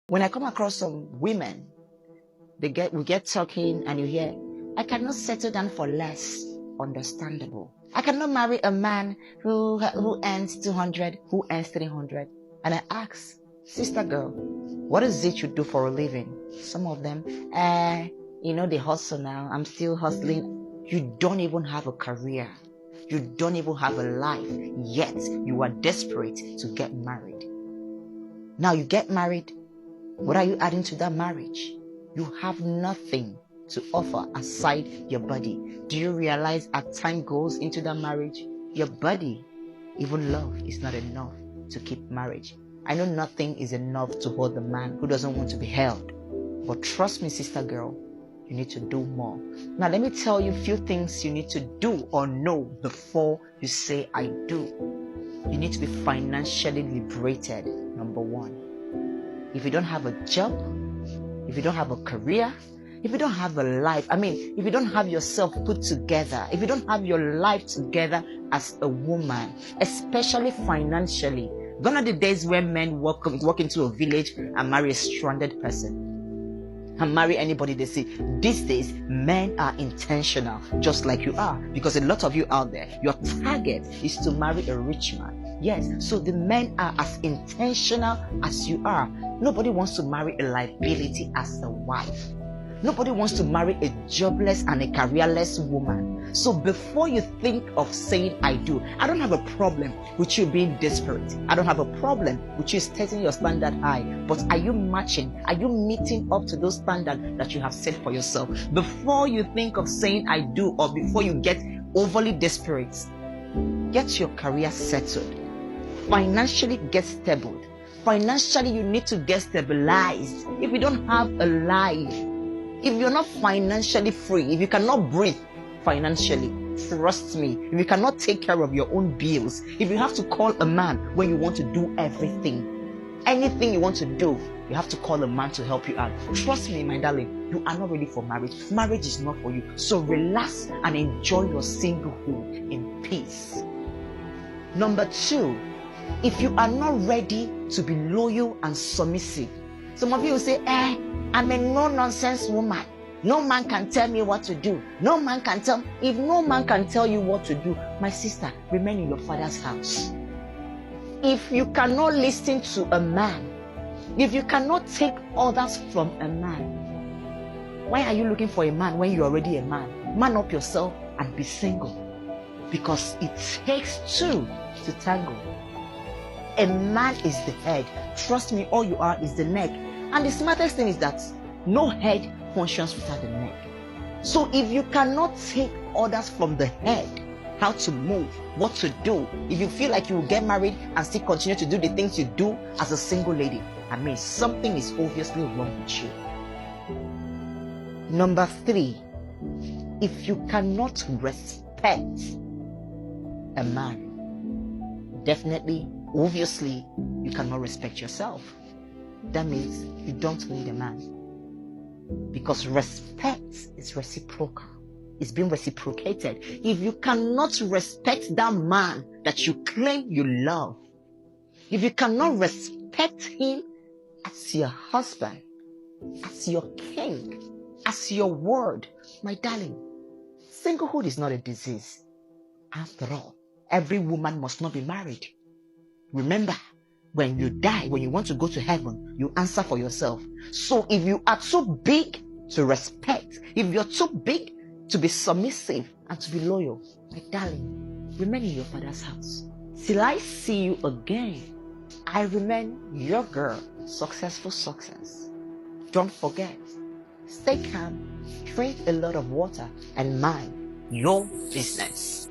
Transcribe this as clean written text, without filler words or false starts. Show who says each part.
Speaker 1: When I come across some women, we get talking and you hear, I cannot settle down for less. Understandable. I cannot marry a man who earns 200, who earns 300. And I ask, sister girl, what is it you do for a living? Some of them, they hustle now. I'm still hustling. You don't even have a career. You don't even have a life. Yet you are desperate to get married. Now you get married. What are you adding to that marriage? You have nothing to offer aside your body. Do you realize as time goes into that marriage, your body, even love, is not enough to keep marriage? I know nothing is enough to hold the man who doesn't want to be held. But trust me, sister girl, you need to do more. Now let me tell you a few things you need to do or know before you say I do. You need to be financially liberated, number one. If you don't have a job, if you don't have a career, if you don't have a life, if you don't have yourself put together, if you don't have your life together as a woman, especially financially, gone are the days where men walk into a village and marry a stranded person and marry anybody they see. These days, men are intentional, just like you are, because a lot of you out there, your target is to marry a rich man. Yes, so the men are as intentional as you are. Nobody wants to marry a liability as a wife. Nobody wants to marry a jobless and a careerless woman. So before you think of saying I do, I don't have a problem with you being desperate. I don't have a problem with you setting your standard high. But are you matching? Are you meeting up to those standards that you have set for yourself? Before you think of saying I do, or before you get overly desperate, get your career settled. Financially get stable. Financially, you need to get stabilized. If you don't have a life, if you're not financially free, if you cannot breathe financially, trust me, if you cannot take care of your own bills, if you have to call a man when you want to do everything, anything you want to do, you have to call a man to help you out. Trust me, my darling, you are not ready for marriage. Marriage is not for you. So relax and enjoy your singlehood in peace. Number two, if you are not ready to be loyal and submissive, some of you will say, I'm a no-nonsense woman. No man can tell me what to do. No man can tell. If no man can tell you what to do, my sister, remain in your father's house. If you cannot listen to a man, if you cannot take orders from a man, why are you looking for a man when you're already a man? Man up yourself and be single. Because it takes two to tango. A man is the head. Trust me, all you are is the neck. And the smartest thing is that no head functions without the neck. So if you cannot take orders from the head, how to move, what to do, if you feel like you will get married and still continue to do the things you do as a single lady, something is obviously wrong with you. Number three, if you cannot respect a man, definitely, obviously, you cannot respect yourself. That means you don't need a man. Because respect is reciprocal. It's being reciprocated. If you cannot respect that man that you claim you love, if you cannot respect him as your husband, as your king, as your word, my darling, singlehood is not a disease. After all, every woman must not be married. Remember, when you die, when you want to go to heaven, you answer for yourself. So if you are too big to respect, if you're too big to be submissive and to be loyal, my darling, remain in your father's house. Till I see you again, I remain your girl, Successful Success. Don't forget, stay calm, drink a lot of water, and mind your business.